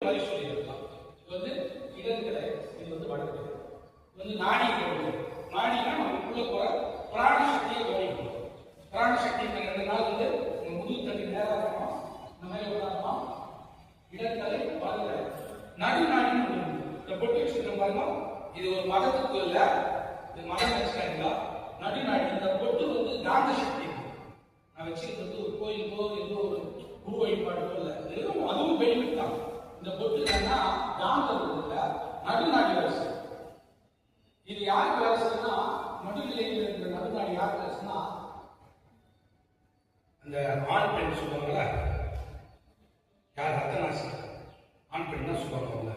மாதிரி சொல்லியிருக்கலாம். இது வந்து இடதுகடை, இது வந்து வடகடை. இது வந்து நாடி கவனிப்பு. நாடினா நமக்குள்ள போற பிராண சக்தியை கவனிக்கும். பிராண சக்தி ரெண்டு வந்து முதுகு தண்ணி நேரம் இருக்கணும். இந்த மாதிரி உதாரணம் இடதுகடை வடகடை. நடுநாடின்னு இந்த பொட்டு வச்சிருக்க பாருங்க. இது ஒரு மதத்துக்கு இல்ல, இது மதம் வச்சுட்டாங்களா? நடுநாடி. இந்த பொட்டு வந்து காந்த சக்தி. நான் வச்சிருக்கிறது ஒரு கோயிலுக்கோ ஏதோ ஒரு குரு வழிபாடுக்கோ இல்லை, அதுவும் பெனிஃபிட் தான். இந்த பொட்டு என்னன்னா காந்தம் இருக்குல்ல, நடுநாடி வரிசை. இது யாருக்கு வேலை செய்யுன்னா, நடுநிலையில் இருக்கிற நடுநாடி யாருக்கு வேலை செய்யுன்னா, அந்த ஆண் பெண் சொல்லுவாங்கல்ல, யார் ரத்தனாசி ஆண் பெண் தான் சொல்லுவாங்க.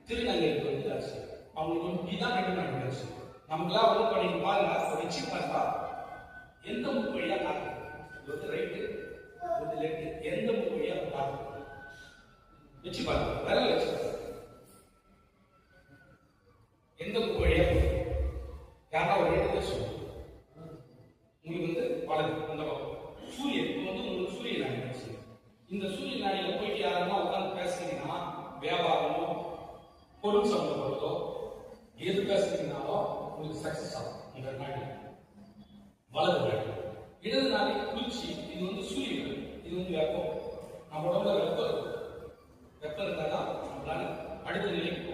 திருநங்கைக்கு வந்து வேலை செய்யும். அவங்களுக்கு வந்து இதுதான் நடுநாடி வேலை செய்யும். நமக்குலாம் வந்து பண்ணி பாருங்க, வச்சு பார்த்தா எந்த முக்கு வழியா காத்து, ஒரு ரைட்டு ஒரு லெஃப்ட், எந்த முக்கு வழியா காத்து வச்சு பாருங்க, விரல் வச்சு எந்த முக்கு வழியா யாரா ஒரு 2 பேர் சொல்லுங்க. உங்களுக்கு வந்து வலது அந்த பக்கம் சூரியன், இது வந்து உங்களுக்கு சூரிய நாடி பேசுங்க. இந்த சூரிய நாடியில போயிட்டு யாருன்னா உட்காந்து பேசுறீங்கன்னா, வியாபாரமோ பொருள் சம்பந்தப்பட்டதோ எது பேசுறீங்கனாலும் உங்களுக்கு சக்சஸ் ஆகும். இந்த நாடி வலது நாடி. இடது நாடி குளிர்ச்சி, இது வந்து சூரியன், இது வந்து வெப்பம். நம்ம உடம்புல வெப்பம் இருந்தாதான் நம்மளால அடுத்த நிலைக்கு